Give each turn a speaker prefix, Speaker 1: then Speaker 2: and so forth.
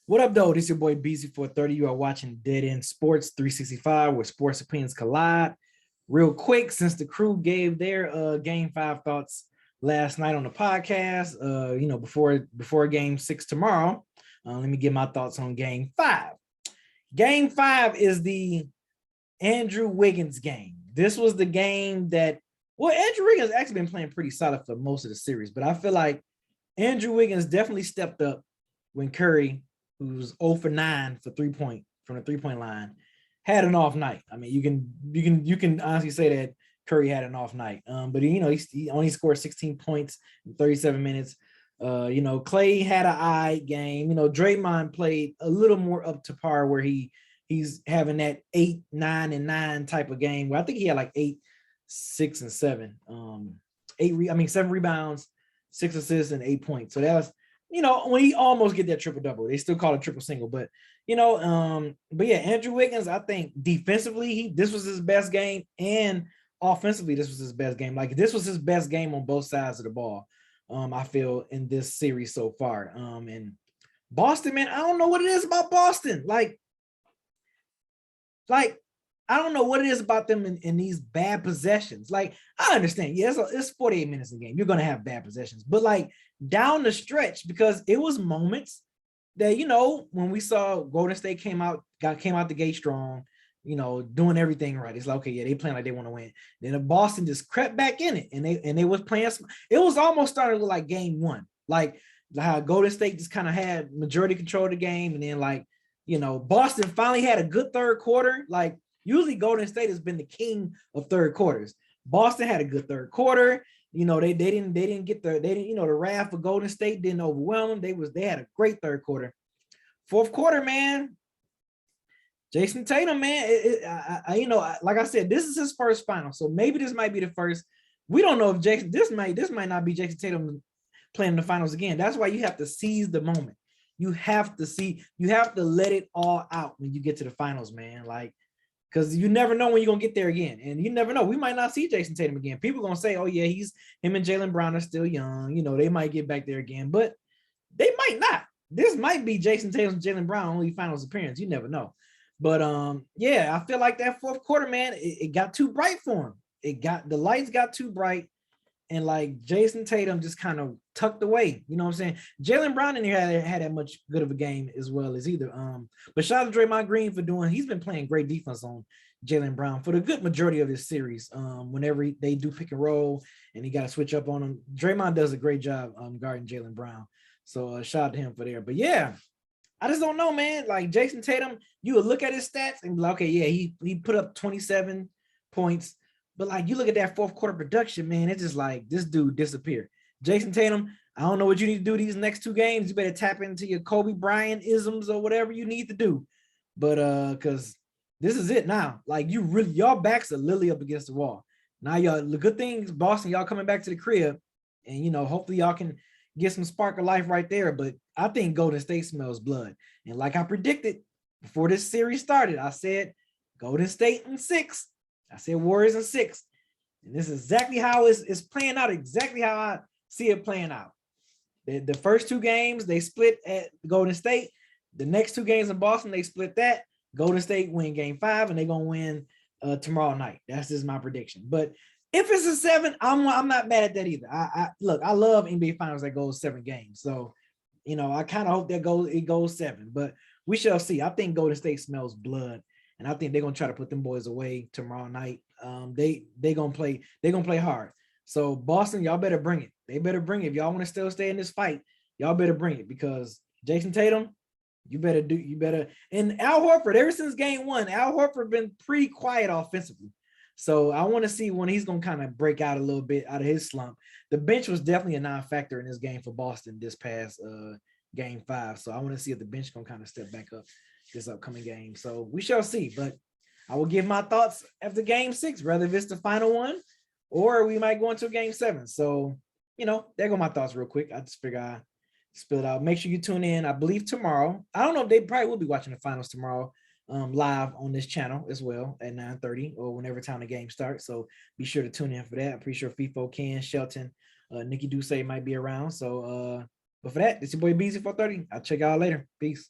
Speaker 1: What up, though? This is your boy Beezy430. You are watching Dead End Sports 365, where sports opinions collide. Real quick, since the crew gave their game 5 thoughts last night on the podcast, before game 6 tomorrow, let me get my thoughts on game 5. Game 5 is the Andrew Wiggins game. This was the game that, Andrew Wiggins actually been playing pretty solid for most of the series, but I feel like Andrew Wiggins definitely stepped up when Curry, who's 0 for 9 for 3-point from the 3-point line, had an off night. I mean, you can honestly say that Curry had an off night. But he only scored 16 points in 37 minutes. Clay had an eye game. Draymond played a little more up to par, where he's having that 8, 9, and 9 type of game. Where I think he had like 8, 6, and 7. 7 rebounds, 6 assists, and 8 points. So that was, when he almost get that triple double. They still call it triple single, but Andrew Wiggins, I think defensively, this was his best game, and offensively, this was his best game. Like, this was his best game on both sides of the ball. I feel, in this series so far. And Boston, man, I don't know what it is about Boston. Like I don't know what it is about them in these bad possessions. Like, I understand, yes, it's 48 minutes a game. You're gonna have bad possessions, but like down the stretch, because it was moments that, when we saw Golden State came out the gate strong, doing everything right. It's like, okay, yeah, they playing like they want to win. Then Boston just crept back in it, and they was playing. It was almost starting to look like game 1, like how Golden State just kind of had majority control of the game, and then Boston finally had a good third quarter. Like, usually Golden State has been the king of third quarters. Boston had a good third quarter. They didn't get the wrath of Golden State didn't overwhelm them. They had a great third quarter. Fourth quarter, man, Jason Tatum, man, like I said, this is his first final, so maybe this might be the first. We don't know if this might not be Jason Tatum playing the finals again. That's why you have to seize the moment. You have to let it all out when you get to the finals, man. Like, because you never know when you're gonna get there again, and you never know. We might not see Jason Tatum again. People are gonna say, "Oh yeah, him and Jaylen Brown are still young. They might get back there again," but they might not. This might be Jason Tatum and Jaylen Brown only finals appearance. You never know. But I feel like that fourth quarter, man, it got too bright for him. The lights got too bright, and like Jason Tatum just kind of tucked away. You know what I'm saying? Jaylen Brown in here had that much good of a game as well as either. But shout out to Draymond Green for he's been playing great defense on Jaylen Brown for the good majority of this series. Whenever they do pick and roll and he got to switch up on him, Draymond does a great job guarding Jaylen Brown. So shout out to him for there. But yeah, I just don't know, man. Like, Jason Tatum, you would look at his stats and be like, okay, yeah, he put up 27 points. But like, you look at that fourth quarter production, man, it's just like this dude disappeared. Jason Tatum, I don't know what you need to do these next 2 games. You better tap into your Kobe Bryant isms or whatever you need to do. But because this is it now. Like, y'all backs are literally up against the wall. Now, y'all, the good things, Boston, y'all coming back to the crib, and hopefully y'all can get some spark of life right there. But I think Golden State smells blood. And like I predicted before this series started, I said Golden State in 6. I said Warriors in 6. And this is exactly how it's playing out, exactly how I see it playing out. The first 2 games, they split at Golden State. The next 2 games in Boston, they split that. Golden State win game 5, and they're going to win tomorrow night. That's just my prediction. But if it's a 7, I'm not mad at that either. Look, I love NBA Finals that goes 7 games. So, I kind of hope it goes 7. But we shall see. I think Golden State smells blood, and I think they're gonna try to put them boys away tomorrow night. They gonna play hard. So Boston, y'all better bring it. They better bring it. If y'all want to still stay in this fight, y'all better bring it, because Jason Tatum, you better. And Al Horford, ever since game 1, Al Horford been pretty quiet offensively. So I want to see when he's going to kind of break out a little bit out of his slump. The bench was definitely a non-factor in this game for Boston this past game 5. So I want to see if the bench going to kind of step back up this upcoming game. So we shall see. But I will give my thoughts after game 6, whether if it's the final one or we might go into game 7. So, there go my thoughts real quick. I just figure I spill it out. Make sure you tune in. I believe tomorrow. I don't know if they probably will be watching the finals tomorrow. Live on this channel as well at 9:30 or whenever time the game starts. So be sure to tune in for that. I'm pretty sure FIFO, Ken, Shelton, Nikki Duce might be around. So but for that, it's your boy Beezy430. I'll check y'all later. Peace.